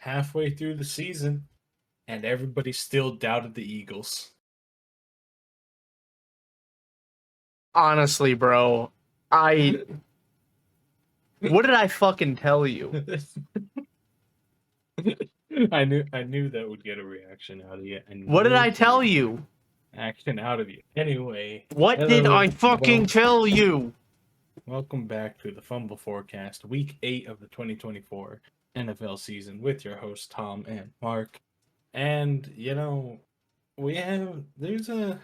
halfway through the season, and everybody still doubted the Eagles. Honestly, bro, what did I fucking tell you? I knew that would get a reaction out of you. What did I tell you? Action out of you. Anyway. What did I fucking tell you? Welcome back to the Fumble Forecast, Week 8 of the 2024 NFL season with your hosts Tom and Mark. And there's a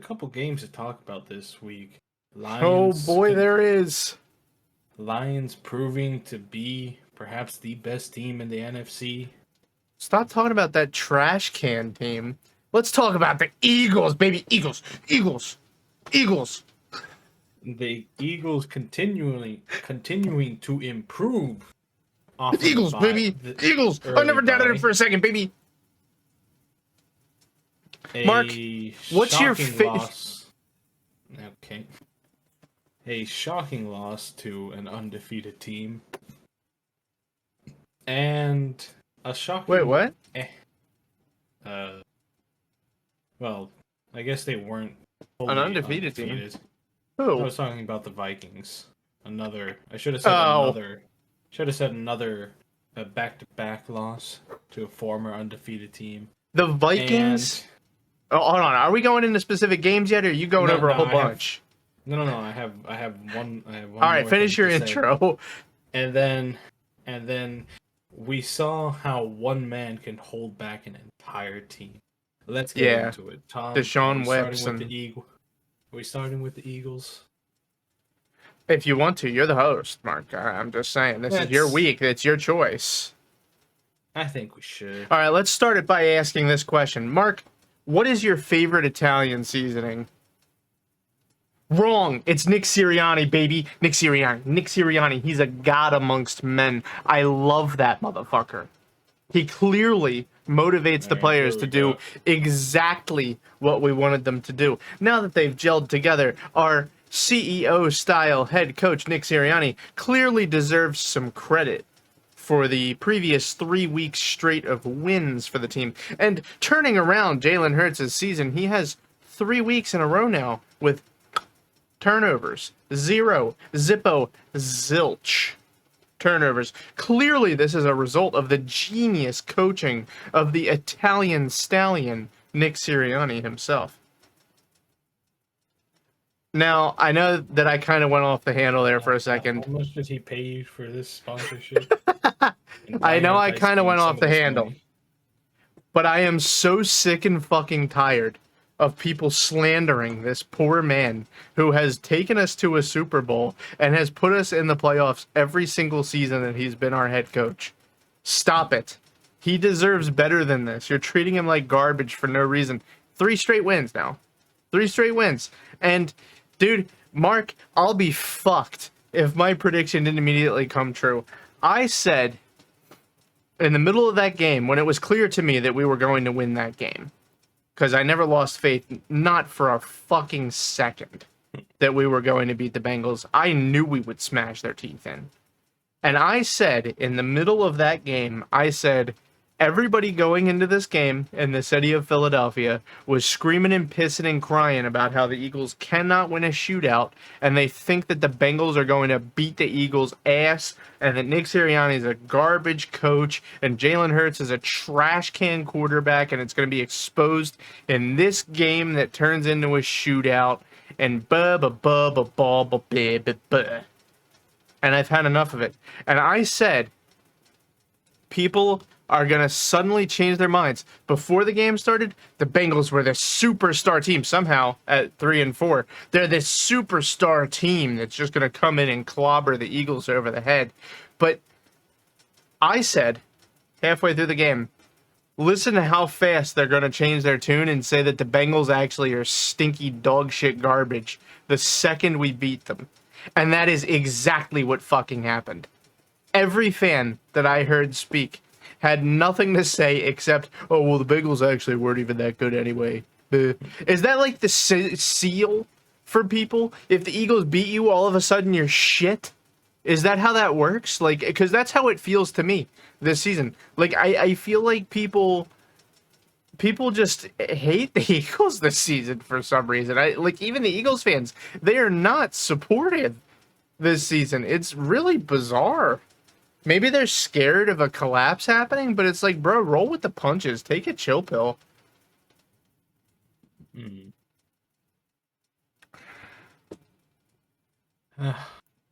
couple games to talk about this week. Oh boy, there is. Lions proving to be perhaps the best team in the NFC. Stop talking about that trash can team. Let's talk about the Eagles, baby. Eagles. The Eagles continuing to improve. The Eagles, baby. Eagles. I never doubted it for a second, baby. Mark, what's your loss? Okay. A shocking loss to an undefeated team. And a shocking... Wait, what? Well, I guess they weren't an undefeated team. Who? I was talking about the Vikings. I should have said another back-to-back loss to a former undefeated team. The Vikings? Oh, hold on. Are we going into specific games yet, or are you going over a whole bunch? No. I have one. All right, finish your intro. And then we saw how one man can hold back an entire team. Let's get into it. Tom, Deshaun Watson. Are we starting with the Eagles? If you want to, you're the host, Mark. I'm just saying, this is your week. It's your choice. I think we should. All right, let's start it by asking this question. Mark, what is your favorite Italian seasoning? Wrong. It's Nick Sirianni, baby. Nick Sirianni. He's a god amongst men. I love that motherfucker. He clearly motivates the players to do exactly what we wanted them to do. Now that they've gelled together, our CEO-style head coach, Nick Sirianni, clearly deserves some credit for the previous 3 weeks straight of wins for the team. And turning around Jalen Hurts' season, he has 3 weeks in a row now with turnovers. 0, zippo, zilch turnovers. Clearly, this is a result of the genius coaching of the Italian stallion, Nick Sirianni himself. Now, I know that I kind of went off the handle there for a second. How much did he pay you for this sponsorship? I know I kind of went off the handle. But I am so sick and fucking tired of people slandering this poor man who has taken us to a Super Bowl and has put us in the playoffs every single season that he's been our head coach. Stop it. He deserves better than this. You're treating him like garbage for no reason. 3 straight wins now. 3 straight wins. And, dude, Mark, I'll be fucked if my prediction didn't immediately come true. I said in the middle of that game, when it was clear to me that we were going to win that game, because I never lost faith, not for a fucking second, that we were going to beat the Bengals. I knew we would smash their teeth in. And I said, in the middle of that game, I said, everybody going into this game in the city of Philadelphia was screaming and pissing and crying about how the Eagles cannot win a shootout, and they think that the Bengals are going to beat the Eagles' ass, and that Nick Sirianni is a garbage coach, and Jalen Hurts is a trash can quarterback, and it's going to be exposed in this game that turns into a shootout, and and I've had enough of it. And I said, people are going to suddenly change their minds. Before the game started, the Bengals were the superstar team. Somehow, at 3-4, they're this superstar team that's just going to come in and clobber the Eagles over the head. But I said, halfway through the game, listen to how fast they're going to change their tune and say that the Bengals actually are stinky dog shit garbage the second we beat them. And that is exactly what fucking happened. Every fan that I heard speak had nothing to say except, oh, well, the Bengals actually weren't even that good anyway. Is that like the seal for people? If the Eagles beat you, all of a sudden you're shit? Is that how that works? Like, because that's how it feels to me this season. Like, I feel like people just hate the Eagles this season for some reason. Like, even the Eagles fans, they are not supportive this season. It's really bizarre. Maybe they're scared of a collapse happening, but it's like, bro, roll with the punches. Take a chill pill.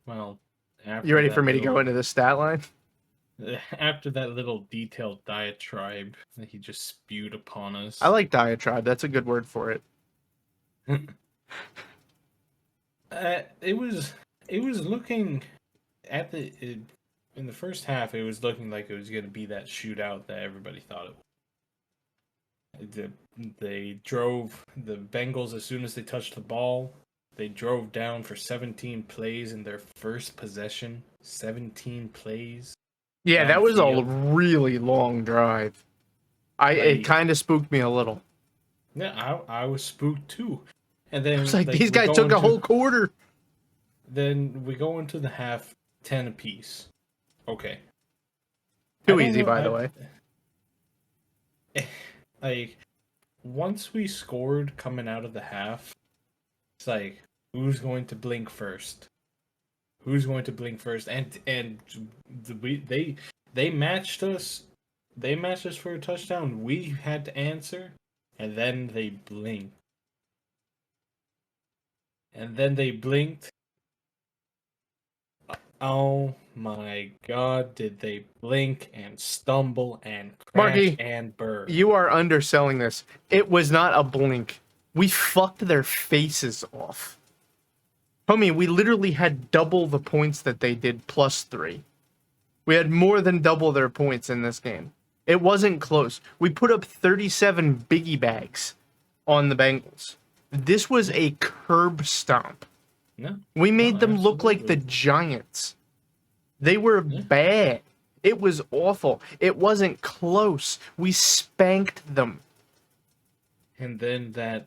Well, you ready for me to go into the stat line? After that little detailed diatribe that he just spewed upon us. I like diatribe. That's a good word for it. It was looking at in the first half. It was looking like it was going to be that shootout that everybody thought it was. They drove the Bengals as soon as they touched the ball. They drove down for 17 plays in their first possession. 17 plays. Yeah, that was a really long drive. It kind of spooked me a little. Yeah, I was spooked too. And then I was like, these guys took a whole quarter. Then we go into the half, 10 apiece. Okay. Too easy, by the way. Like, once we scored coming out of the half, it's like, who's going to blink first? Who's going to blink first? And they matched us. They matched us for a touchdown. We had to answer, and then they blinked. Oh my god, did they blink and stumble and crash Marky, and burn. You are underselling this. It was not a blink. We fucked their faces off. Homie, we literally had double the points that they did +3. We had more than double their points in this game. It wasn't close. We put up 37 biggie bags on the Bengals. This was a curb stomp. No, we made them look like the Giants. They were bad. It was awful. It wasn't close. We spanked them. And then that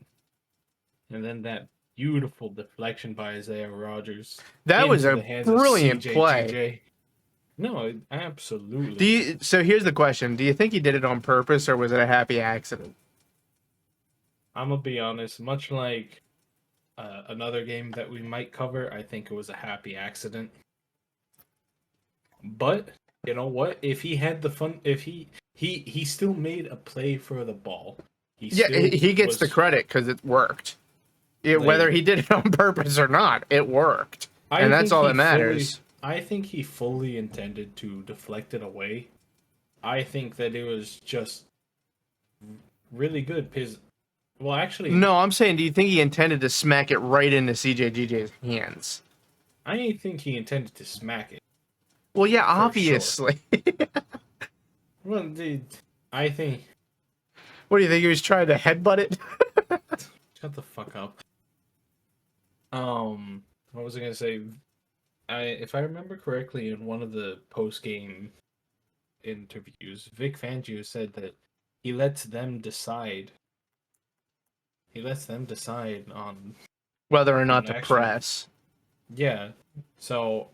beautiful deflection by Isaiah Rodgers. That was a brilliant play. No, absolutely. So here's the question. Do you think he did it on purpose or was it a happy accident? I'm going to be honest. Much like another game that we might cover, I think it was a happy accident. But, you know what? If he had the fun... If he still made a play for the ball. He gets the credit because it worked. Whether he did it on purpose or not, it worked. And that's all that matters. I think he fully intended to deflect it away. I think that it was just really good because, well, actually... No, I'm saying, do you think he intended to smack it right into CJGJ's hands? I think he intended to smack it. Well, yeah, obviously. Sure. Well, dude, I think... What do you think, he was trying to headbutt it? Shut the fuck up. What was I gonna say? If I remember correctly, in one of the post-game interviews, Vic Fangio said that he lets them decide. He lets them decide on whether or not to press. Yeah. So,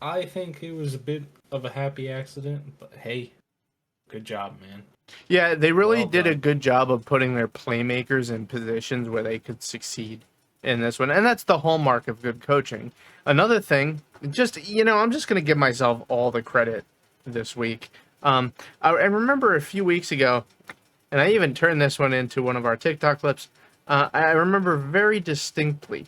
I think it was a bit of a happy accident, but hey, good job, man. Yeah, they really did a good job of putting their playmakers in positions where they could succeed in this one. And that's the hallmark of good coaching. Another thing, I'm just going to give myself all the credit this week. I remember a few weeks ago, and I even turned this one into one of our TikTok clips. I remember very distinctly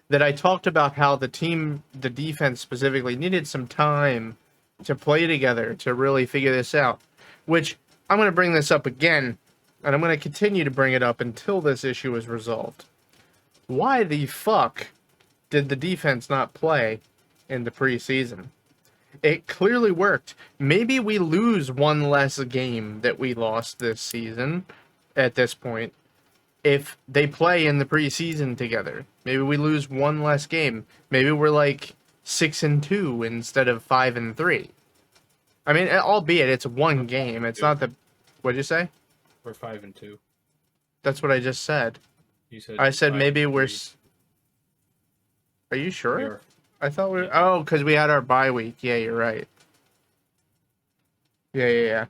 that I talked about how the defense specifically, needed some time to play together to really figure this out, which I'm going to bring this up again, and I'm going to continue to bring it up until this issue is resolved. Why the fuck did the defense not play in the preseason? It clearly worked. Maybe we lose one less game that we lost this season at this point if they play in the preseason together. Maybe we lose one less game. Maybe we're like 6-2 instead of 5-3. I mean, albeit it's one game. It's not the... What'd you say? We're 5-2. That's what I just said. You said. I said maybe we're... Are you sure? I thought we were... Oh, because we had our bye week. Yeah, you're right. Yeah.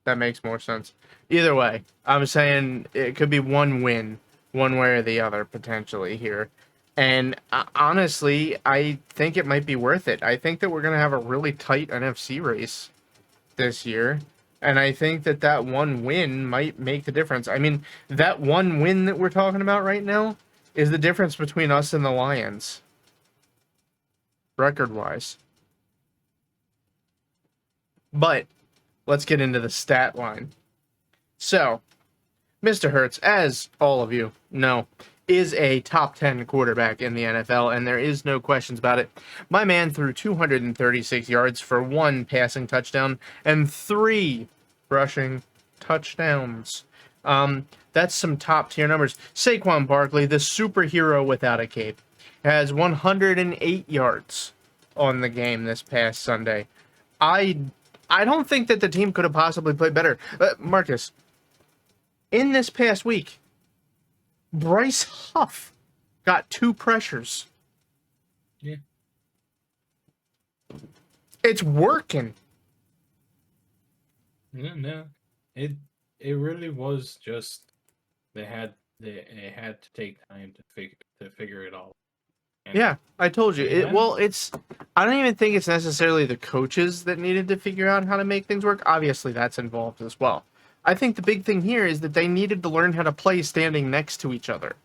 That makes more sense. Either way, I'm saying it could be one win, one way or the other, potentially here. And honestly, I think it might be worth it. I think that we're going to have a really tight NFC race this year. And I think that that one win might make the difference. I mean, that one win that we're talking about right now is the difference between us and the Lions, record-wise. But let's get into the stat line. So, Mr. Hurts, as all of you know, is a top 10 quarterback in the NFL, and there is no questions about it. My man threw 236 yards for 1 passing touchdown and 3 rushing touchdowns. That's some top-tier numbers. Saquon Barkley, the superhero without a cape, has 108 yards on the game this past Sunday. I don't think that the team could have possibly played better. Marcus, in this past week, Bryce Huff got 2 pressures. Yeah. It's working. No. It really was just they had to take time to figure it all. And yeah, I told you. I don't even think it's necessarily the coaches that needed to figure out how to make things work. Obviously, that's involved as well. I think the big thing here is that they needed to learn how to play standing next to each other.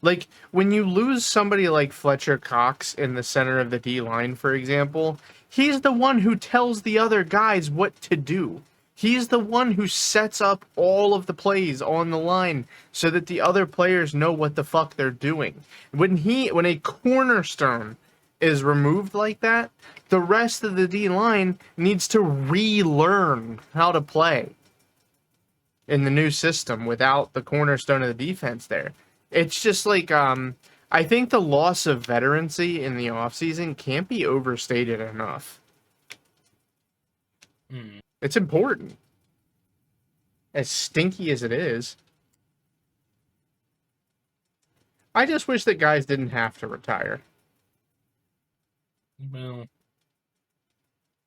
Like, when you lose somebody like Fletcher Cox in the center of the D-line, for example, he's the one who tells the other guys what to do. He's the one who sets up all of the plays on the line so that the other players know what the fuck they're doing. When a cornerstone is removed like that, the rest of the D-line needs to relearn how to play in the new system without the cornerstone of the defense there. It's just like, I think the loss of veterancy in the offseason can't be overstated enough. It's important. As stinky as it is. I just wish that guys didn't have to retire. Well,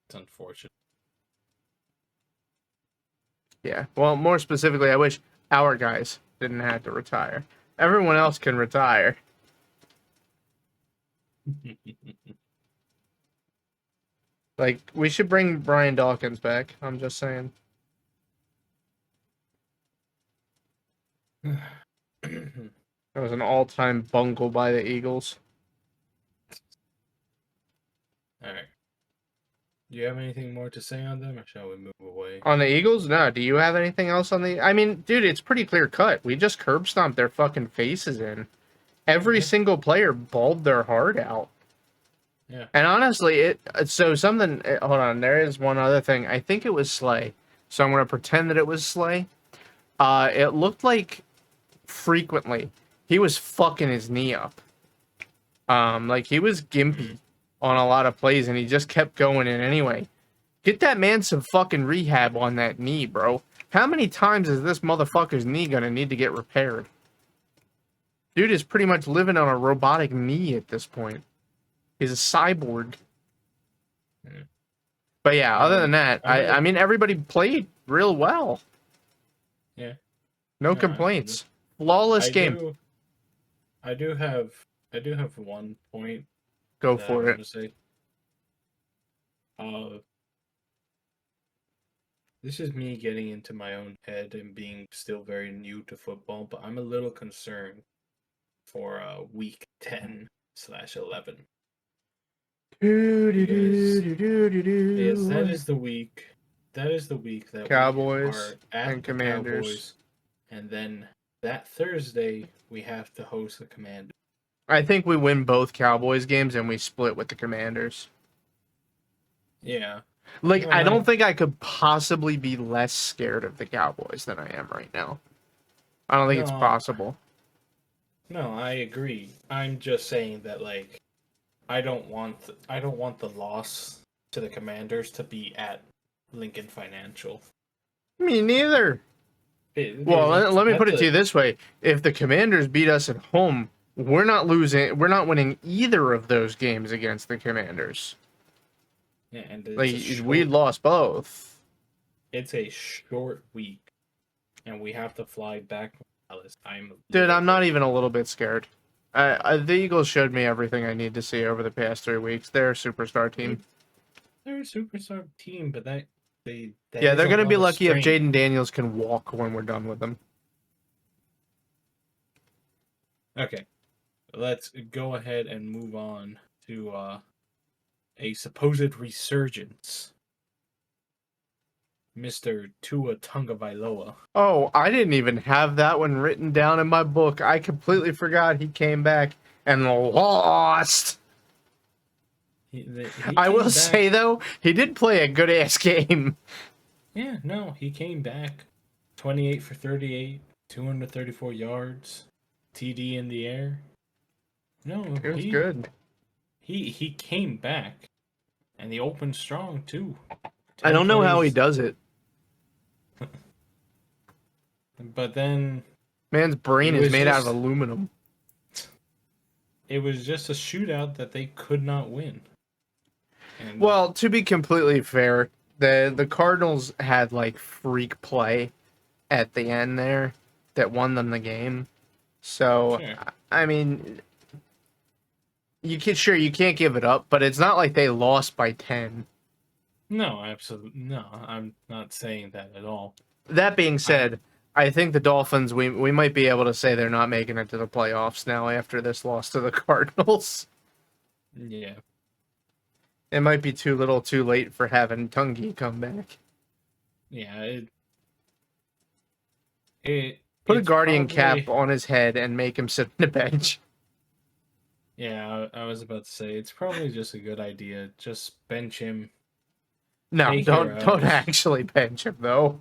it's unfortunate. Yeah, well, more specifically, I wish our guys didn't have to retire. Everyone else can retire. Like, we should bring Brian Dawkins back. I'm just saying. That was an all-time bungle by the Eagles. All right. Do you have anything more to say on them, or shall we move away? On the Eagles? No. Do you have anything else on the... I mean, dude, it's pretty clear cut. We just curb stomped their fucking faces in. Every single player bawled their heart out. Yeah. And honestly, hold on, there is one other thing. I think it was Slay. So I'm going to pretend that it was Slay. It looked like frequently he was fucking his knee up. Like he was gimpy on a lot of plays and he just kept going in anyway. Get that man some fucking rehab on that knee, bro. How many times is this motherfucker's knee going to need to get repaired? Dude is pretty much living on a robotic knee at this point. He's a cyborg. But yeah, other than that, I mean, everybody played real well. Yeah. No complaints. Flawless game. I do have one point. Go for it. Say. This is me getting into my own head and being still very new to football, but I'm a little concerned for week 10/11. Yes, that is the week. That is the week that Cowboys we are at and Commanders. Cowboys, and then that Thursday we have to host the Commanders. I think we win both Cowboys games and we split with the Commanders. Yeah. Like, I don't think I could possibly be less scared of the Cowboys than I am right now. I don't think it's possible. No, I agree. I'm just saying that, like, I don't want the loss to the Commanders to be at Lincoln Financial. Me neither. Let me put it to you this way. If the Commanders beat us at home, We're not losing. We're not winning either of those games against the Commanders. Yeah, and We lost both. It's a short week, and we have to fly back from Dallas. Dude, I'm not even a little bit scared. The Eagles showed me everything I need to see over the past 3 weeks. They're a superstar team. They're a superstar team, but they're gonna be lucky if Jaden Daniels can walk when we're done with them. Okay, let's go ahead and move on to a supposed resurgence. Mr. Tua Tagovailoa. Oh, I didn't even have that one written down in my book. I completely forgot he came back and lost. I will say, though, he did play a good-ass game. Yeah, no, he came back. 28 for 38, 234 yards, TD in the air. No, it was good. He came back, and he opened strong, too. I don't know how he does it. But then... Man's brain is made out of aluminum. It was just a shootout that they could not win. And, well, to be completely fair, the Cardinals had, like, freak play at the end there that won them the game. So, sure. I mean, you can't give it up, but it's not like they lost by 10. No, absolutely. No, I'm not saying that at all. That being said, I think the Dolphins, we might be able to say they're not making it to the playoffs now after this loss to the Cardinals. Yeah. It might be too little too late for having Tungi come back. Yeah. Put a guardian cap on his head and make him sit on the bench. Yeah, I was about to say, it's probably just a good idea. Just bench him. No, don't actually bench him, though.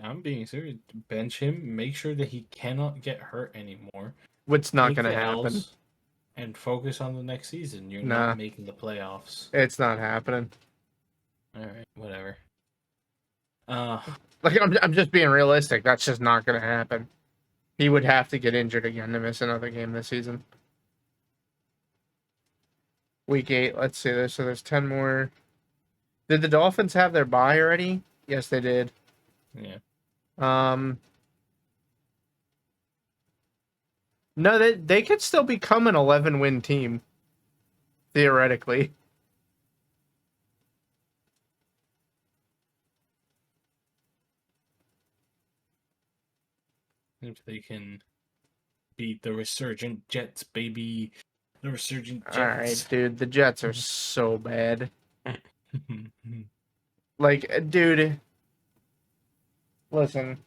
I'm being serious. Bench him. Make sure that he cannot get hurt anymore. What's not going to happen. And focus on the next season. You're not making the playoffs. It's not happening. All right, whatever. I'm just being realistic. That's just not going to happen. He would have to get injured again to miss another game this season. Week 8. Let's see this. So there's 10 more. Did the Dolphins have their bye already? Yes, they did. Yeah. No, they could still become an 11-win team, theoretically. If they can beat the resurgent Jets, baby. The resurgent Jets. All right, dude. The Jets are so bad. Like, dude, listen.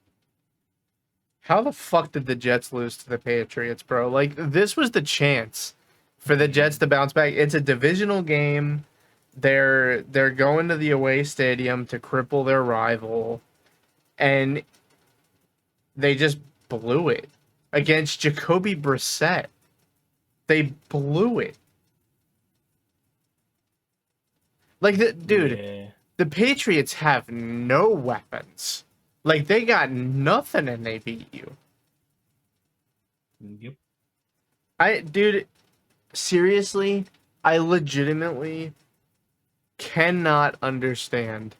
How the fuck did the Jets lose to the Patriots, bro? Like, this was the chance for the Jets to bounce back. It's a divisional game. They're going to the away stadium to cripple their rival, and they just blew it against Jacoby Brissett. They blew it. Like, the Patriots have no weapons. Like, they got nothing and they beat you. Yep. Dude, seriously, I legitimately cannot understand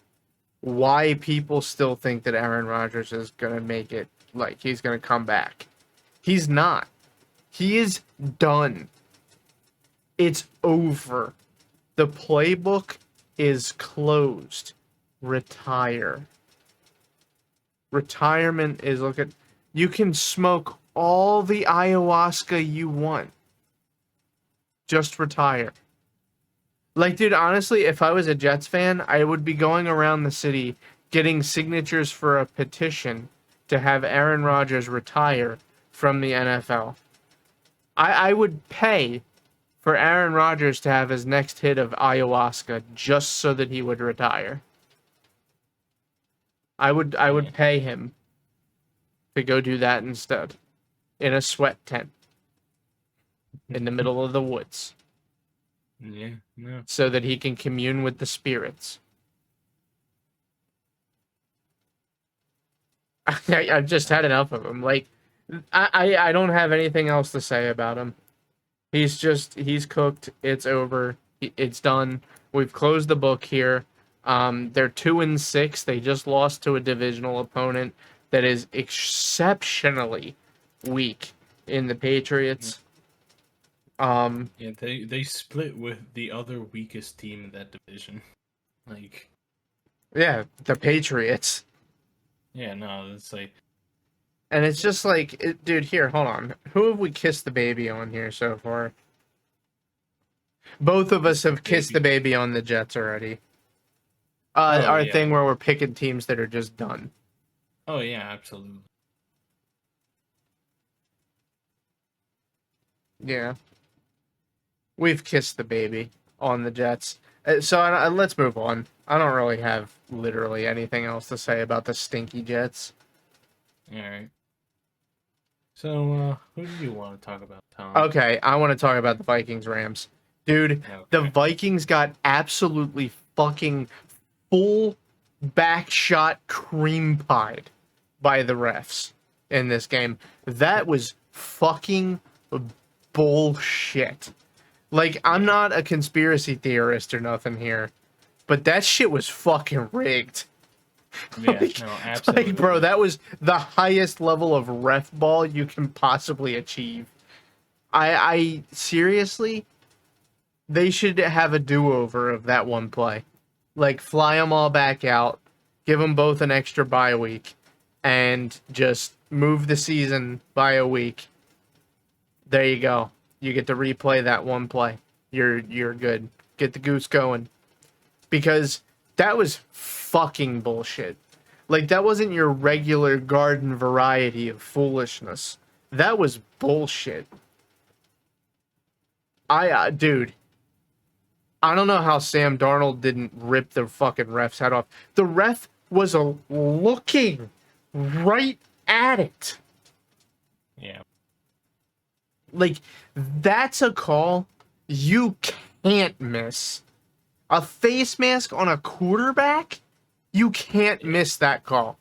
why people still think that Aaron Rodgers is going to make it, like, he's going to come back. He's not. He is done. It's over. The playbook is closed. Retire. Retirement is you can smoke all the ayahuasca you want. Just retire. Like, dude, honestly, if I was a Jets fan, I would be going around the city getting signatures for a petition to have Aaron Rodgers retire from the NFL. I would pay for Aaron Rodgers to have his next hit of ayahuasca just so that he would retire. I would pay him to go do that instead. In a sweat tent. In the middle of the woods. Yeah, no. So that he can commune with the spirits. I've just had enough of him. Like, I don't have anything else to say about him. He's cooked. It's over. It's done. We've closed the book here. They're 2-6. They just lost to a divisional opponent that is exceptionally weak in the Patriots. Yeah, they split with the other weakest team in that division. Like, yeah, the Patriots. yeah, no, it's like, And it's just like, dude, here, hold on. Who have we kissed the baby on here so far? Both of us have kissed the baby on the Jets already. Our thing where we're picking teams that are just done. Oh, yeah, absolutely. Yeah. We've kissed the baby on the Jets. So let's move on. I don't really have literally anything else to say about the stinky Jets. All right. So, who do you want to talk about, Tom? Okay, I want to talk about the Vikings-Rams. Dude, okay. The Vikings got absolutely fucking full back shot cream pied by the refs in this game. That was fucking bullshit. Like, I'm not a conspiracy theorist or nothing here, but that shit was fucking rigged. Yeah, like, no, absolutely. Like, bro, that was the highest level of ref ball you can possibly achieve. I seriously, they should have a do-over of that one play. Like, fly them all back out, give them both an extra bye week, and just move the season by a week. There you go. You get to replay that one play. You're good. Get the goose going. Because that was fucking bullshit. Like, that wasn't your regular garden variety of foolishness. That was bullshit. Dude, I don't know how Sam Darnold didn't rip the fucking ref's head off. The ref was looking right at it. Yeah. Like, that's a call you can't miss. A face mask on a quarterback? You can't miss that call.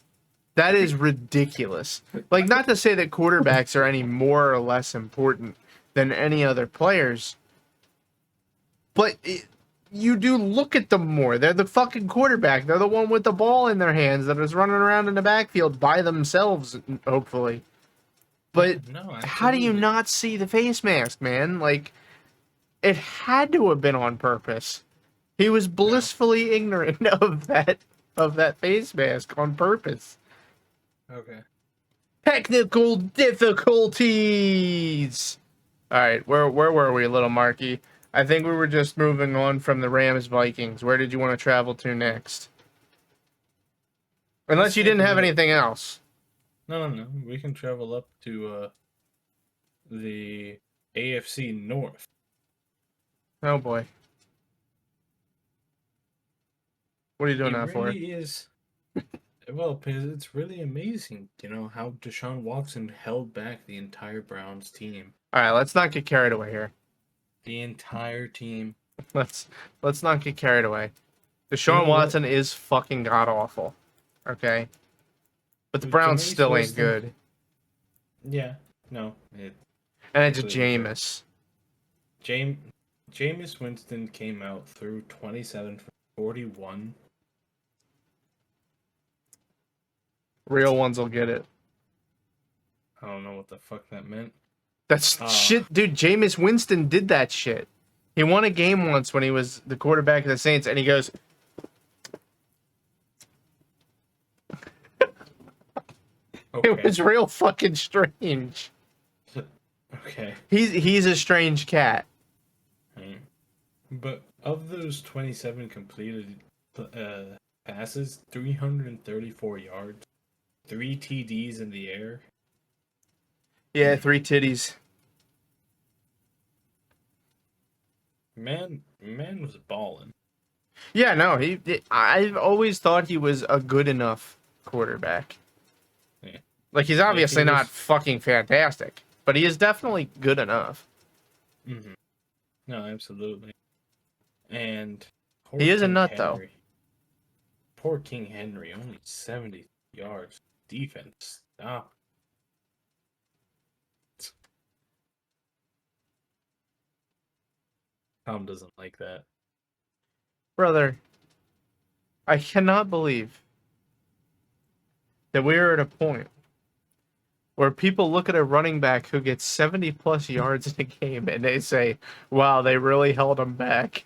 That is ridiculous. Like, not to say that quarterbacks are any more or less important than any other players, but you do look at them more. They're the fucking quarterback. They're the one with the ball in their hands that is running around in the backfield by themselves, hopefully. But no, how do you not see the face mask, man? Like, it had to have been on purpose. He was blissfully ignorant of that face mask on purpose. Okay. Technical difficulties. All right, where were we, little Marky? I think we were just moving on from the Rams Vikings. Where did you want to travel to next? Unless you didn't have anything else. No. We can travel up to the AFC North. Oh boy. What are you doing that for? It really is. Well, because it's really amazing, how Deshaun Watson held back the entire Browns team. All right, let's not get carried away here. The entire team. Let's not get carried away. Deshaun Watson is fucking god awful. Okay? But the Browns still ain't good. Yeah. No. And it's a Jameis. Jameis Winston came out through 27 for 41. Real ones will get it. I don't know what the fuck that meant. That's shit, dude. Jameis Winston did that shit. He won a game once when he was the quarterback of the Saints, and he goes, okay. It was real fucking strange. Okay. He's a strange cat. But of those 27 completed passes, 334 yards, 3 TDs in the air. Yeah, 3 titties. Man was balling. Yeah, no, I've always thought he was a good enough quarterback. Yeah. Like, he's obviously not fucking fantastic, but he is definitely good enough. Mm-hmm. No, absolutely. And he is a nut, though. Poor King Henry, only 70 yards. Defense, stop. Tom doesn't like that. Brother, I cannot believe that we're at a point where people look at a running back who gets 70 plus yards in a game and they say, wow, they really held him back.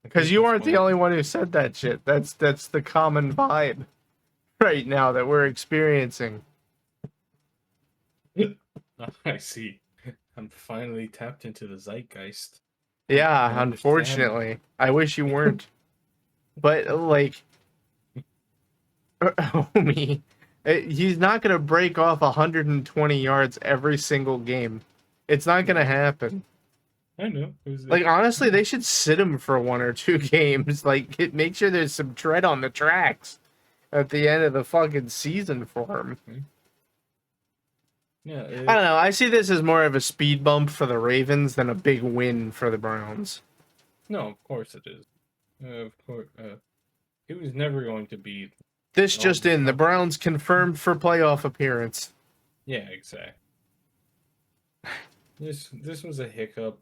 Because you aren't the only one who said that shit. That's the common vibe right now that we're experiencing. I see. I'm finally tapped into the zeitgeist. Yeah, unfortunately. I wish you weren't. But, like, homie, he's not going to break off 120 yards every single game. It's not going to happen. I know. Like, honestly, they should sit him for 1 or 2 games. Like, make sure there's some tread on the tracks at the end of the fucking season for him. Yeah, I don't know. I see this as more of a speed bump for the Ravens than a big win for the Browns. No, of course it is. Of course. It was never going to be... This just in, the Browns confirmed for playoff appearance. Yeah, exactly. This was a hiccup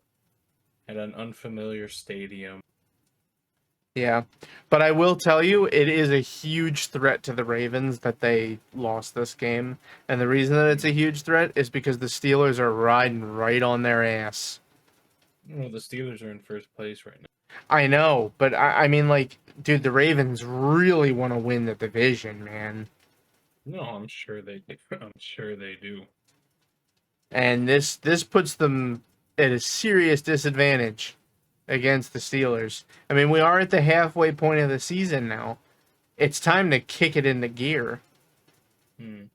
at an unfamiliar stadium. Yeah, but I will tell you, it is a huge threat to the Ravens that they lost this game. And the reason that it's a huge threat is because the Steelers are riding right on their ass. Well, the Steelers are in first place right now. I know, but I mean, like, dude, the Ravens really want to win the division, man. No, I'm sure they do. I'm sure they do. And this puts them at a serious disadvantage against the Steelers. I mean, we are at the halfway point of the season now. It's time to kick it into gear. And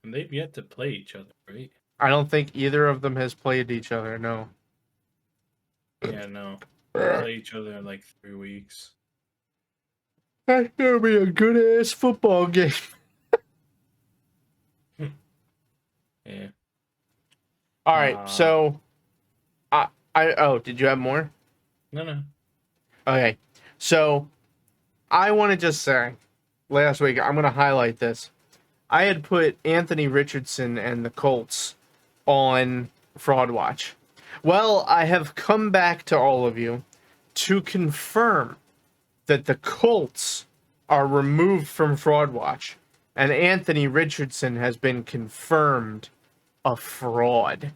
they've yet to play each other, right? I don't think either of them has played each other, no. Yeah, no. They'll play each other in like 3 weeks. That's gonna be a good ass football game. Yeah. All right, so did you have more? No. Okay, so I want to just say, last week, I'm going to highlight this. I had put Anthony Richardson and the Colts on Fraud Watch. Well, I have come back to all of you to confirm that the Colts are removed from Fraud Watch, and Anthony Richardson has been confirmed a fraud.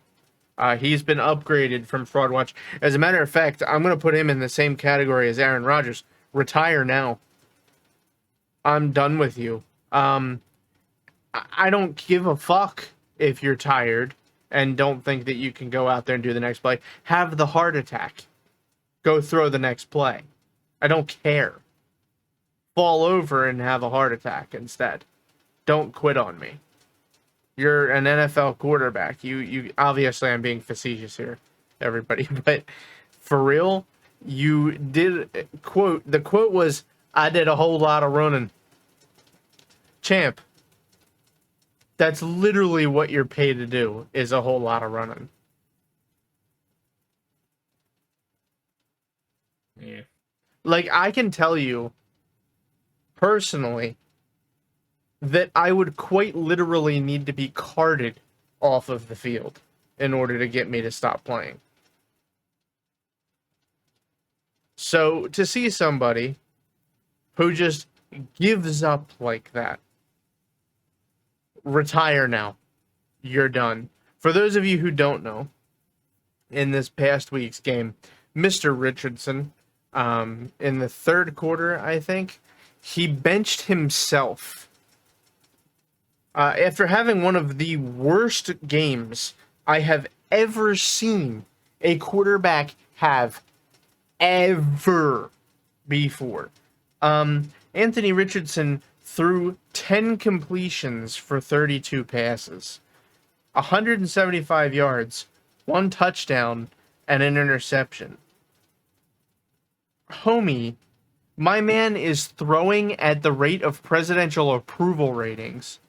He's been upgraded from Fraud Watch. As a matter of fact, I'm going to put him in the same category as Aaron Rodgers. Retire now. I'm done with you. I don't give a fuck if you're tired and don't think that you can go out there and do the next play. Have the heart attack. Go throw the next play. I don't care. Fall over and have a heart attack instead. Don't quit on me. You're an NFL quarterback. You obviously, I'm being facetious here, everybody, but for real, you did the quote was, I did a whole lot of running. Champ, that's literally what you're paid to do, is a whole lot of running. Yeah. Like, I can tell you personally that I would quite literally need to be carted off of the field in order to get me to stop playing. So to see somebody who just gives up like that, retire now. You're done. For those of you who don't know, in this past week's game, Mr. Richardson, in the third quarter, I think, he benched himself. After having one of the worst games I have ever seen a quarterback have ever before. Anthony Richardson threw 10 completions for 32 passes, 175 yards, 1 touchdown, and an interception. Homie, my man is throwing at the rate of presidential approval ratings.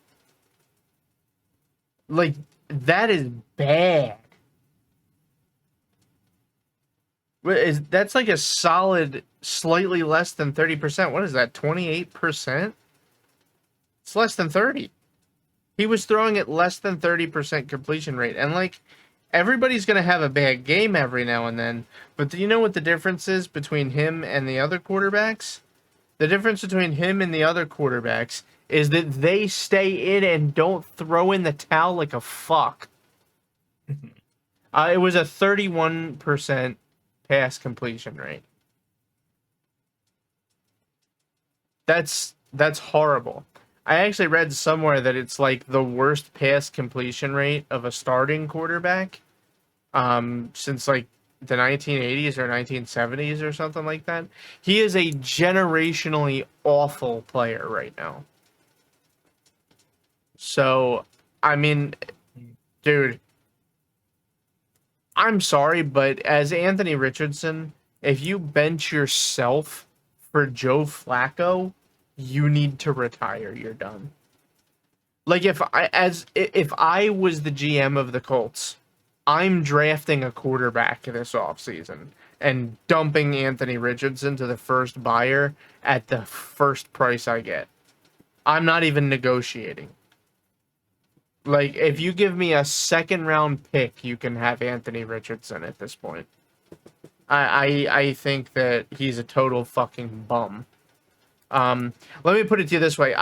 Like, that is bad. That's like a solid, slightly less than 30%. What is that, 28%? It's less than 30. He was throwing at less than 30% completion rate. And, like, Everybody's going to have a bad game every now and then, but do you know what the difference is between him and the other quarterbacks? The difference between him and the other quarterbacks is that they stay in and don't throw in the towel like a fuck. It was a 31% pass completion rate. That's horrible. I actually read somewhere that it's like the worst pass completion rate of a starting quarterback since like the 1980s or 1970s or something like that. He is a generationally awful player right now. So, I mean, dude, I'm sorry, but as Anthony Richardson, if you bench yourself for Joe Flacco, you need to retire. You're done. Like if I was the GM of the Colts, I'm drafting a quarterback this offseason and dumping Anthony Richardson to the first buyer at the first price I get. I'm not even negotiating. Like, if you give me a second round pick, you can have Anthony Richardson at this point. I think that he's a total fucking bum. Let me put it to you this way.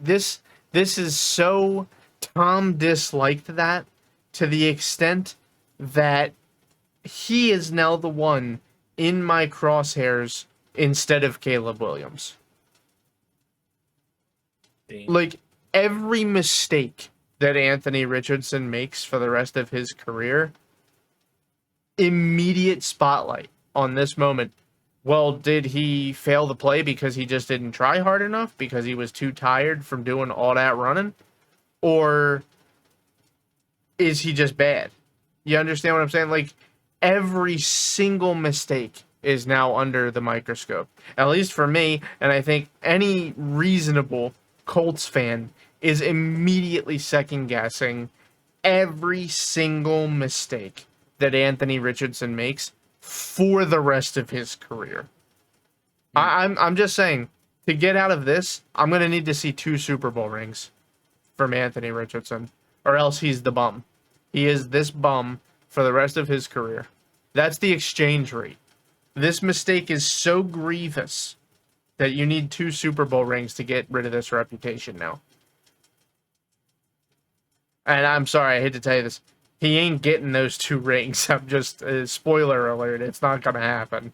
This is so Tom disliked that to the extent that he is now the one in my crosshairs instead of Caleb Williams. Damn. Like, every mistake that Anthony Richardson makes for the rest of his career, immediate spotlight on this moment. Well, did he fail the play because he just didn't try hard enough? Because he was too tired from doing all that running? Or is he just bad? You understand what I'm saying? Like, every single mistake is now under the microscope. At least for me, and I think any reasonable Colts fan is immediately second-guessing every single mistake that Anthony Richardson makes for the rest of his career. I'm just saying, to get out of this, I'm going to need to see 2 Super Bowl rings from Anthony Richardson, or else he's the bum. He is this bum for the rest of his career. That's the exchange rate. This mistake is so grievous that you need 2 Super Bowl rings to get rid of this reputation now. And I'm sorry, I hate to tell you this. He ain't getting those 2 rings. I'm just, spoiler alert, it's not going to happen.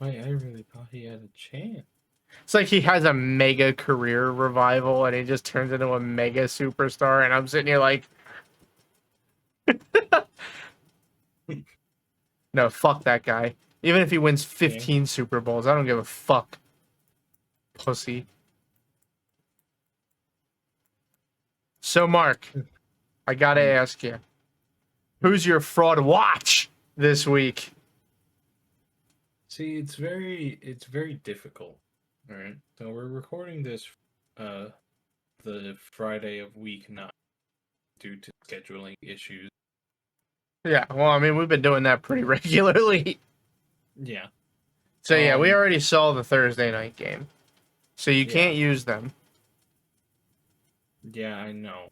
Wait, I really thought he had a chance. It's like he has a mega career revival and he just turns into a mega superstar, and I'm sitting here like... No, fuck that guy. Even if he wins 15 Super Bowls, I don't give a fuck. Pussy. So, Mark, I gotta ask you, who's your fraud watch this week? See, it's very difficult. All right, so we're recording this the Friday of week 9 due to scheduling issues. Yeah, well, I mean, we've been doing that pretty regularly. Yeah. So yeah, we already saw the Thursday night game, so you can't use them. Yeah, I know.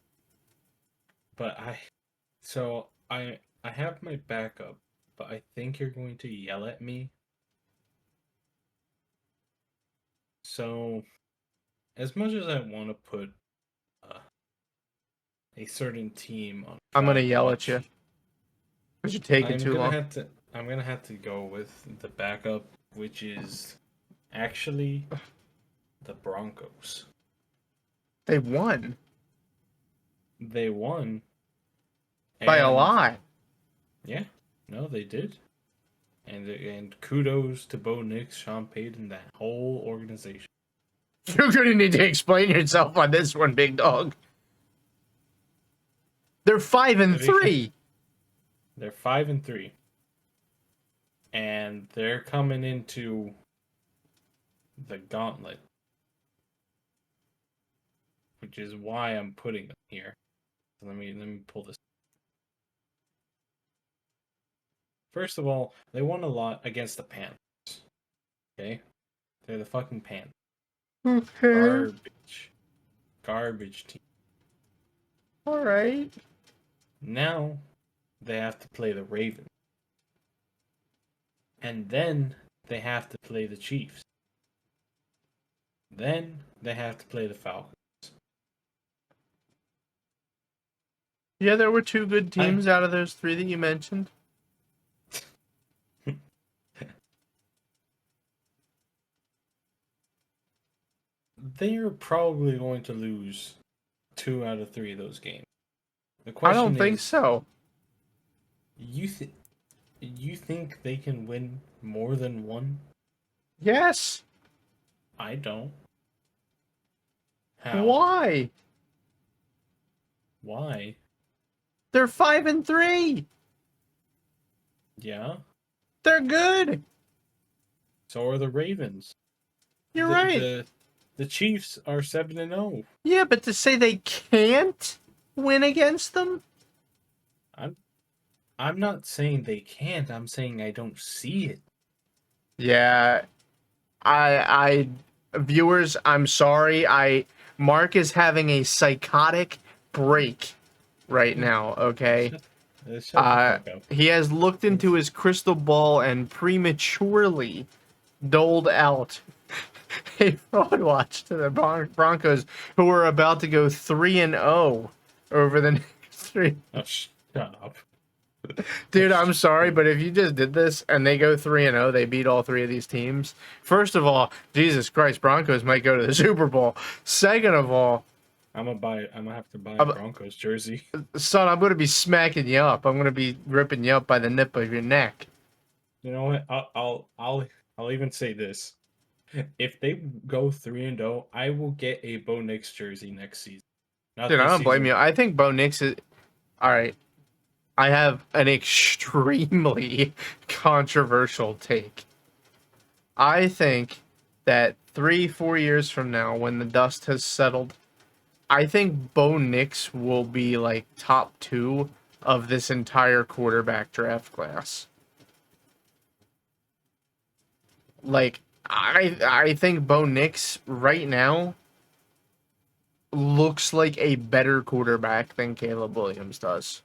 But I have my backup, but I think you're going to yell at me. So, as much as I want to put a certain team on, I'm gonna yell at you. Because you're taking too long. I'm gonna have to go with the backup, which is actually the Broncos. They won. They won. By a lot. Yeah, no, they did. And kudos to Bo Nix, Sean Payton, that whole organization. You're gonna need to explain yourself on this one, big dog. They're 5-3. They're 5-3. And they're coming into the gauntlet, which is why I'm putting them here. So let me pull this. First of all, they won a lot against the Panthers. Okay? They're the fucking Panthers. Okay. Garbage team. Alright. Now, they have to play the Ravens. And then they have to play the Chiefs. Then they have to play the Falcons. Yeah, there were 2 good teams out of those 3 that you mentioned. They're probably going to lose 2 out of 3 of those games. The I don't question think is, so. you think they can win more than 1? Yes. I don't. How? Why? Why? They're 5-3. Yeah. They're good. So are the Ravens. You're right. The Chiefs are 7-0. Yeah, but to say they can't win against them? I'm not saying they can't. I'm saying I don't see it. Yeah. I viewers, I'm sorry. Mark is having a psychotic break right now, okay? Shut the fuck up. He has looked into his crystal ball and prematurely doled out a fraud watch to the Broncos, who are about to go 3-0 over the next 3. Oh, shut up. Dude, I'm sorry, but if you just did this and they go 3-0, they beat all 3 of these teams. First of all, Jesus Christ, Broncos might go to the Super Bowl. Second of all, I'm gonna have to buy a Broncos jersey. son, I'm gonna be smacking you up. I'm gonna be ripping you up by the nip of your neck. You know what? I'll even say this. If they go 3-0, I will get a Bo Nix jersey next season. Not Dude, I this don't blame season. you. I think Bo Nix is all right. I have an extremely controversial take. I think that 3-4 years from now, when the dust has settled, I think Bo Nix will be like top 2 of this entire quarterback draft class. Like, I think Bo Nix right now looks like a better quarterback than Caleb Williams does.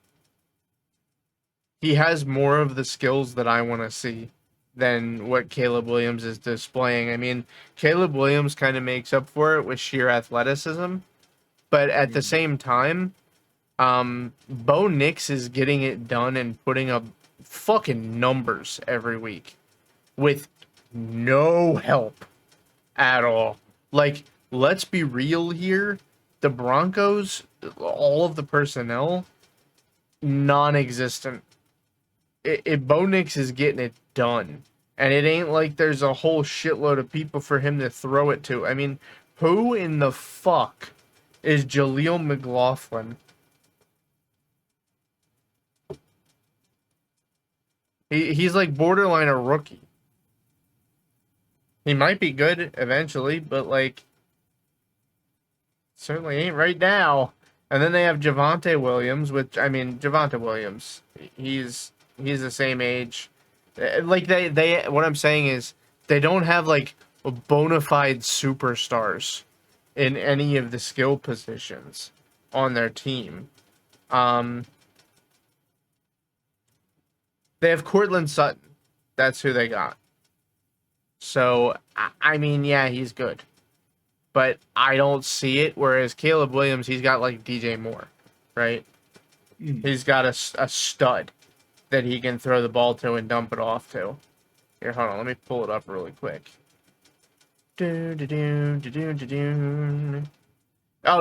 He has more of the skills that I want to see than what Caleb Williams is displaying. I mean, Caleb Williams kind of makes up for it with sheer athleticism, but at the same time, Bo Nix is getting it done and putting up fucking numbers every week with no help at all. Like, let's be real here. The Broncos, all of the personnel, non-existent. Bo Nix is getting it done. And it ain't like there's a whole shitload of people for him to throw it to. I mean, who in the fuck is Jaleel McLaughlin? He's like borderline a rookie. He might be good eventually, but like certainly ain't right now. And then they have Javonte Williams, which I mean Javonte Williams, he's the same age. Like they what I'm saying is they don't have like bona fide superstars in any of the skill positions on their team. They have Cortland Sutton. That's who they got. So, I mean, yeah, he's good. But I don't see it. Whereas Caleb Williams, he's got like DJ Moore, right? He's got a stud that he can throw the ball to and dump it off to. Here, hold on. Let me pull it up really quick. Oh,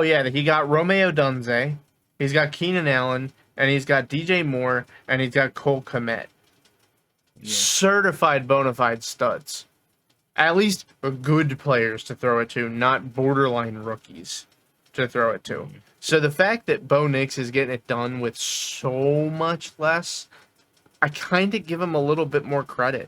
yeah. He got Romeo Dunze. He's got Keenan Allen. And he's got DJ Moore. And he's got Cole Kmet. Yeah. Certified bona fide studs. At least good players to throw it to, not borderline rookies to throw it to. So the fact that Bo Nix is getting it done with so much less, I kind of give him a little bit more credit,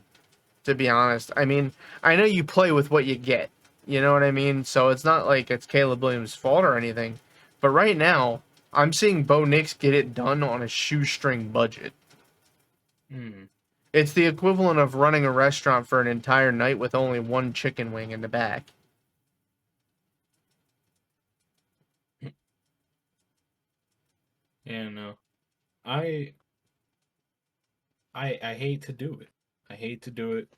to be honest. I mean, I know you play with what you get. You know what I mean? So it's not like it's Caleb Williams' fault or anything. But right now, I'm seeing Bo Nix get it done on a shoestring budget. It's the equivalent of running a restaurant for an entire night with only one chicken wing in the back. Yeah, no. I I hate to do it. I hate to do it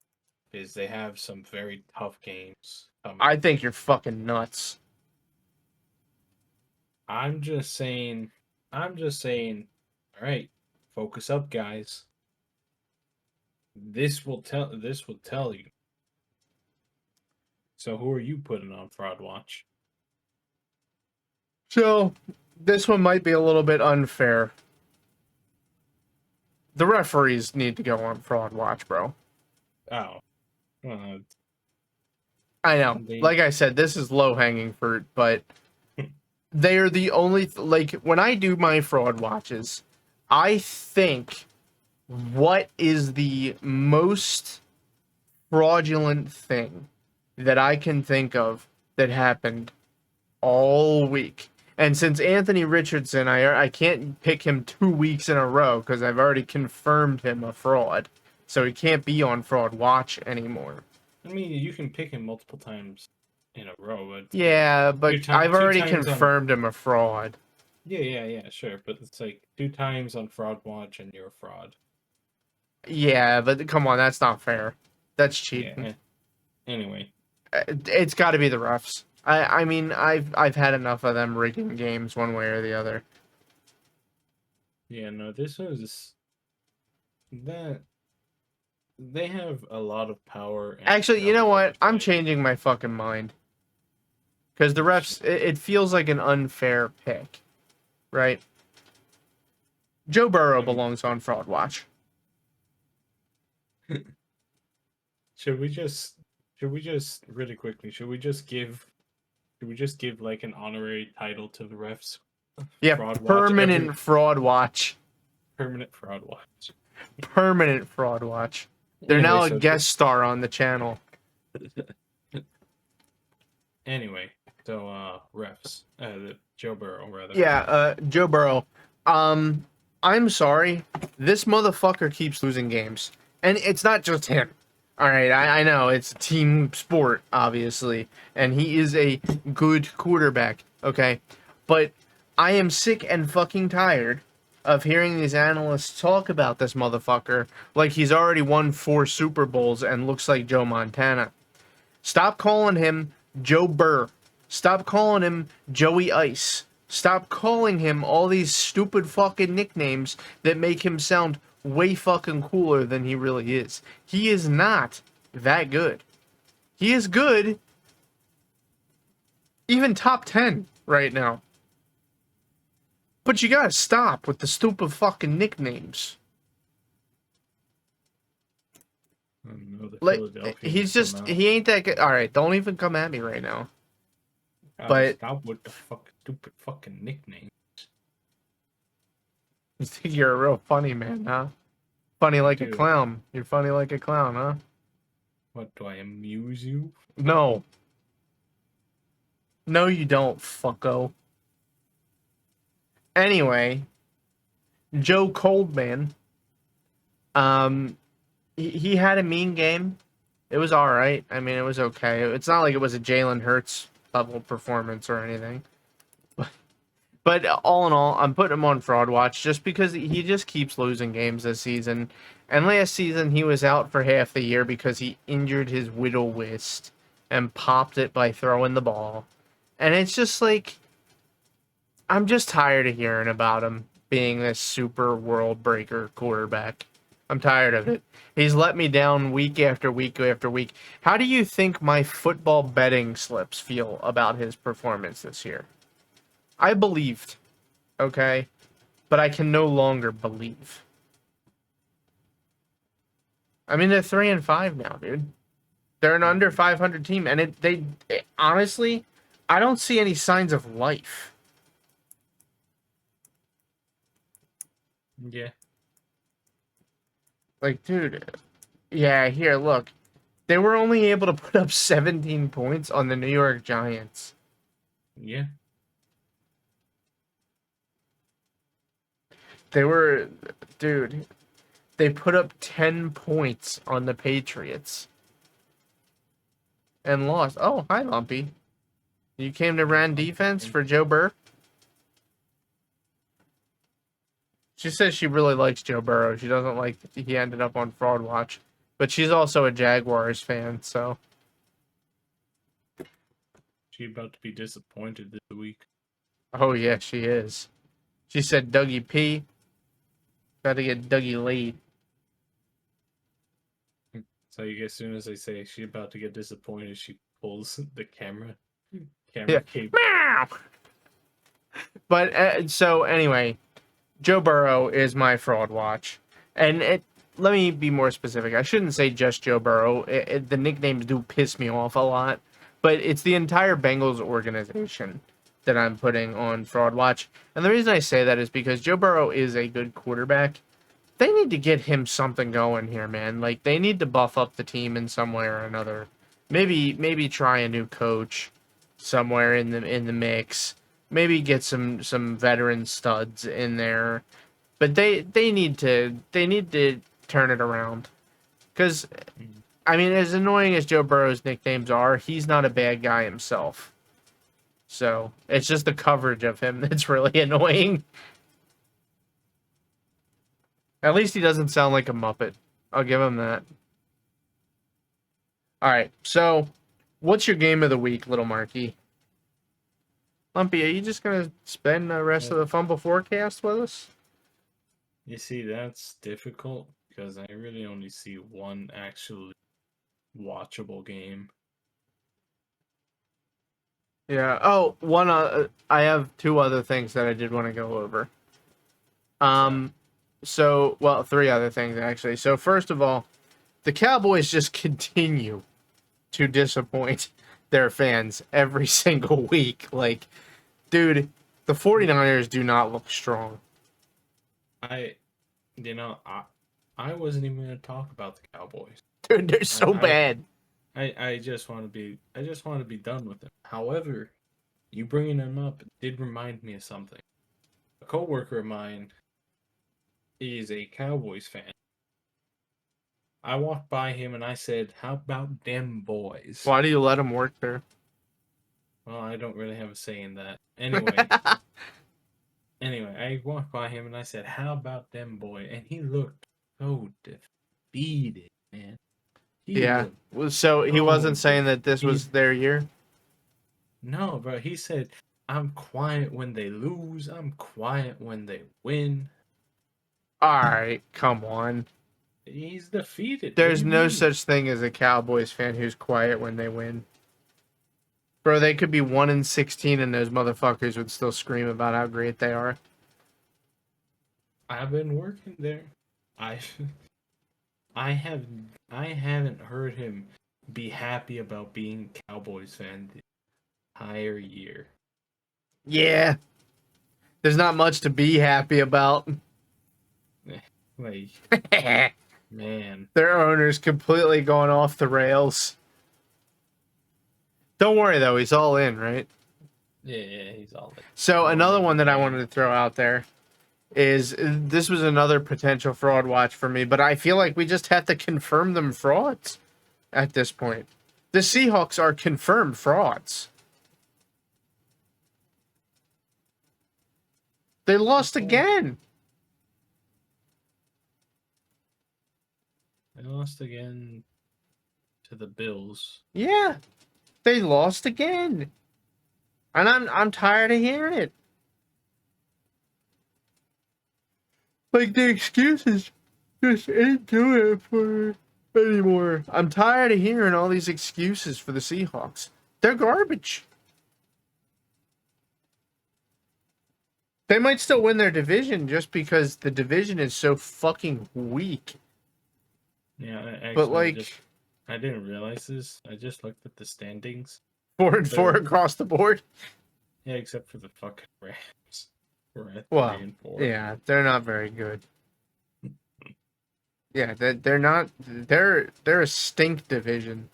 because they have some very tough games coming. I think you're fucking nuts. I'm just saying. All right, focus up, guys. This will tell. This will tell you. So who are you putting on Fraud Watch? So, this one might be a little bit unfair. The referees need to go on Fraud Watch, bro. Oh. I know. Like I said, this is low-hanging fruit, but they are the only... like, when I do my Fraud Watches, I think what is the most fraudulent thing that I can think of that happened all week. And since Anthony Richardson, I can't pick him 2 weeks in a row because I've already confirmed him a fraud. So he can't be on Fraud Watch anymore. I mean, you can pick him multiple times in a row, but yeah, but I've already confirmed him a fraud. Yeah, sure. But it's like 2 times on Fraud Watch and you're a fraud. Yeah, but come on, that's not fair. That's cheating. Yeah. Anyway, it's got to be the refs. I mean, I've had enough of them rigging games one way or the other. Yeah, no, this was that they have a lot of power. Actually, you know what? I'm changing my fucking mind. Because the refs, it feels like an unfair pick, right? Joe Burrow belongs on Fraud Watch. Should we just really quickly? Should we just give like an honorary title to the refs? Yeah, permanent Fraud Watch. Permanent Fraud Watch. Permanent Fraud Watch. They're now a guest star on the channel. Anyway, so refs, Joe Burrow rather. Yeah, Joe Burrow. I'm sorry, this motherfucker keeps losing games, and it's not just him. All right, I know it's a team sport, obviously, and he is a good quarterback. Okay, but I am sick and fucking tired of hearing these analysts talk about this motherfucker like he's already won 4 Super Bowls and looks like Joe Montana. Stop calling him Joe Burr. Stop calling him Joey Ice. Stop calling him all these stupid fucking nicknames that make him sound way fucking cooler than he really is. He is not that good. He is good, even top 10 right now. But you gotta stop with the stupid fucking nicknames. Like, he's just, he ain't that good. Alright, don't even come at me right now. But stop with the stupid fucking nicknames. You think you're a real funny man, huh? Funny like a clown. You're funny like a clown, huh? What, do I amuse you? No. No, you don't, fucko. Anyway, Joe Coldman, he had a mean game. It was alright. I mean, it was okay. It's not like it was a Jalen Hurts level performance or anything. But all in all, I'm putting him on Fraud Watch just because he just keeps losing games this season. And last season, he was out for half the year because he injured his Widdle wrist and popped it by throwing the ball. And it's just like, I'm just tired of hearing about him being this super world breaker quarterback. I'm tired of it. He's let me down week after week after week. How do you think my football betting slips feel about his performance this year? I believed, okay? But I can no longer believe. I mean, they're 3-5 now, dude. They're an under 500 team, and honestly, I don't see any signs of life. Yeah. Like, dude, yeah, here, look. They were only able to put up 17 points on the New York Giants. Yeah. Dude, they put up 10 points on the Patriots. And lost. Oh, hi, Lumpy. You came to run defense for Joe Burr? She says she really likes Joe Burrow. She doesn't like that he ended up on Fraud Watch. But she's also a Jaguars fan, so. She about to be disappointed this week. Oh, yeah, she is. She said Dougie P. Got to get Dougie laid. So as soon as I say she about to get disappointed, she pulls the camera Yeah. cable. Meow! But, so, anyway, Joe Burrow is my Fraud Watch. And let me be more specific. I shouldn't say just Joe Burrow. The nicknames do piss me off a lot. But it's the entire Bengals organization that I'm putting on Fraud Watch. And the reason I say that is because Joe Burrow is a good quarterback. They need to get him something going here, man. Like, they need to buff up the team in some way or another. Maybe try a new coach somewhere in the mix. Maybe get some veteran studs in there. But they need to turn it around. Because, I mean, as annoying as Joe Burrow's nicknames are, he's not a bad guy himself. So, it's just the coverage of him that's really annoying. At least he doesn't sound like a Muppet. I'll give him that. Alright, so, what's your game of the week, little Marky? Lumpy, are you just going to spend the rest of the Fumble forecast with us? You see, that's difficult because I really only see one actually watchable game. Yeah. Oh, I have two other things that I did want to go over. So, well, three other things actually. So, first of all, the Cowboys just continue to disappoint their fans every single week. Like, dude, the 49ers do not look strong. I wasn't even going to talk about the Cowboys. Dude, they're so bad. I just want to be done with them. However, you bringing them up did remind me of something. A coworker of mine is a Cowboys fan. I walked by him and I said, "How about them boys?" Why do you let him work there? Well, I don't really have a say in that. Anyway, I walked by him and I said, "How about them boy?" And he looked so defeated, man. Yeah. So he wasn't saying that this was their year? No, bro. He said, "I'm quiet when they lose. I'm quiet when they win." Alright, come on. He's defeated. There's no such thing as a Cowboys fan who's quiet when they win. Bro, they could be 1-16 and those motherfuckers would still scream about how great they are. I've been working there. I haven't heard him be happy about being Cowboys fan the entire year. Yeah. There's not much to be happy about. Like, man. Their owner's completely gone off the rails. Don't worry, though. He's all in, right? Yeah, he's all in. So, another one that I wanted to throw out there is this was another potential fraud watch for me, but I feel like we just have to confirm them frauds at this point. The Seahawks are confirmed frauds. They lost again. They lost again to the Bills. Yeah. They lost again. And I'm tired of hearing it. Like, the excuses just ain't doing it for anymore. I'm tired of hearing all these excuses for the Seahawks. They're garbage. They might still win their division just because the division is so fucking weak. Yeah, actually, but like, I didn't realize this. I just looked at the standings. 4-4 across the board. Yeah, except for the fucking Rams. We're at 3-4. Yeah, they're not very good. Yeah, they're not. They're a stink division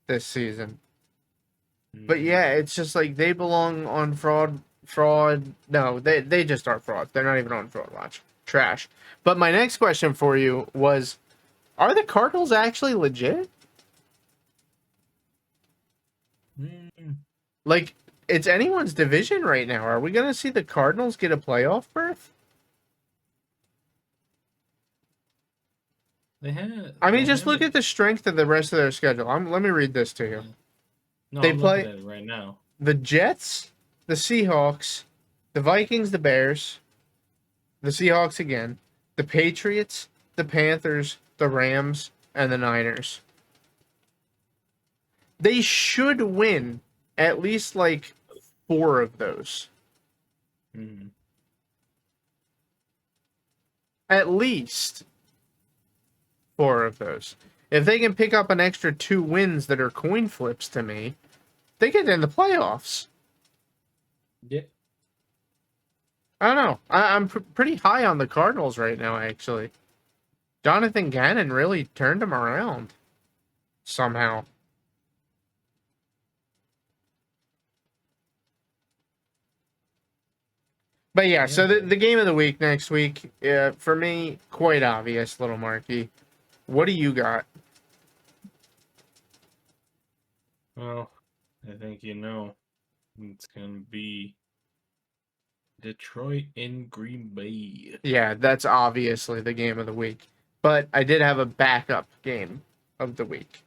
this season. But yeah, it's just like they belong on fraud. No, they just are frauds. They're not even on Fraud Watch. Trash. But my next question for you was, are the Cardinals actually legit? Like, it's anyone's division right now. Are we going to see the Cardinals get a playoff berth? They had. I mean, They just have look it. at the strength of the rest of their schedule. Let me read this to you. No, They I'm looking play at it right now. the Jets, the Seahawks, the Vikings, the Bears, the Seahawks again, the Patriots, the Panthers, the Rams, and the Niners. They should win at least like 4 of those. Mm-hmm. At least 4 of those. If they can pick up an extra 2 wins that are coin flips to me, they get in the playoffs. Yeah. I don't know. I'm pretty high on the Cardinals right now, actually. Jonathan Gannon really turned them around somehow. But yeah, so the game of the week next week, for me, quite obvious, little Marky. What do you got? Well, I think you know. It's going to be Detroit in Green Bay. Yeah, that's obviously the game of the week. But I did have a backup game of the week.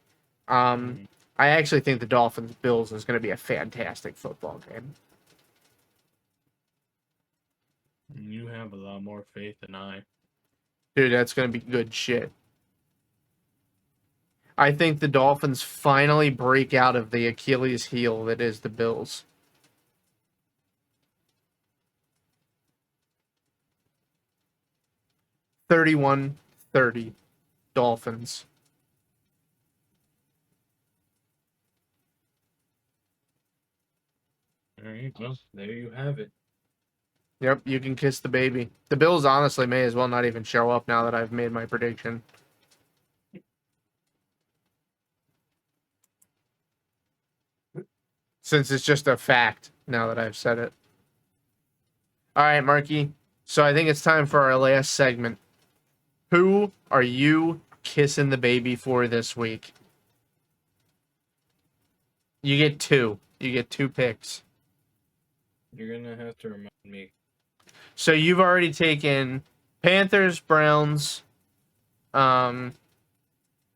Mm-hmm. I actually think the Dolphins Bills is going to be a fantastic football game. You have a lot more faith than I. Dude, that's going to be good shit. I think the Dolphins finally break out of the Achilles heel that is the Bills. (31-30) Dolphins. All right, well, there you have it. Yep, you can kiss the baby. The Bills honestly may as well not even show up now that I've made my prediction. Since it's just a fact now that I've said it. All right, Marky. So I think it's time for our last segment. Who are you kissing the baby for this week? You get 2. You get 2 picks. You're going to have to remind me. So you've already taken Panthers, Browns,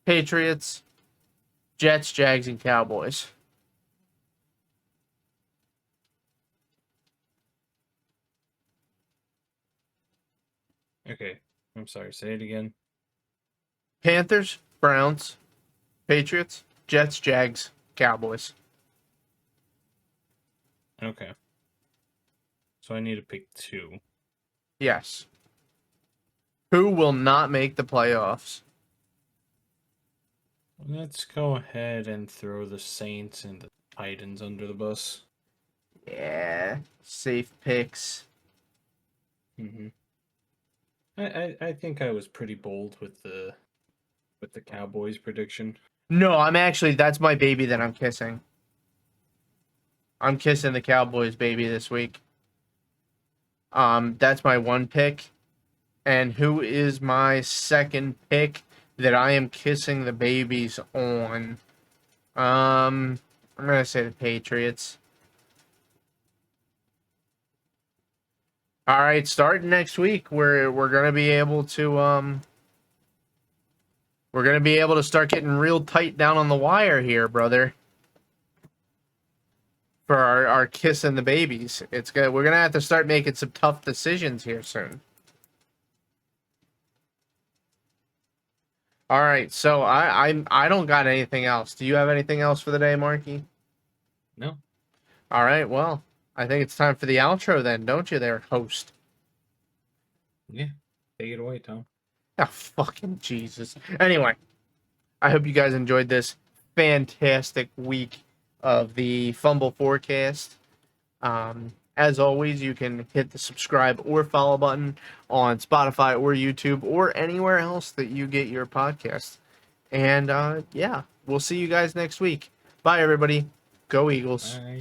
Patriots, Jets, Jags, and Cowboys. Okay, I'm sorry. Say it again. Panthers, Browns, Patriots, Jets, Jags, Cowboys. Okay. So I need to pick 2. Yes. Who will not make the playoffs? Let's go ahead and throw the Saints and the Titans under the bus. Yeah, safe picks. Mm-hmm. I think I was pretty bold with the Cowboys prediction. No, that's my baby that I'm kissing. I'm kissing the Cowboys baby this week. That's my 1 pick. And who is my 2nd pick that I am kissing the babies on? I'm gonna say the Patriots. All right, starting next week, we're gonna be able to start getting real tight down on the wire here, brother. For our kissing the babies, we're gonna have to start making some tough decisions here soon. All right, so I don't got anything else. Do you have anything else for the day, Marky? No. All right, well, I think it's time for the outro then, don't you there, host? Yeah. Take it away, Tom. Oh, fucking Jesus. Anyway, I hope you guys enjoyed this fantastic week of the Fumble Forecast. As always, you can hit the subscribe or follow button on Spotify or YouTube or anywhere else that you get your podcasts. And yeah, we'll see you guys next week. Bye, everybody. Go Eagles. Bye.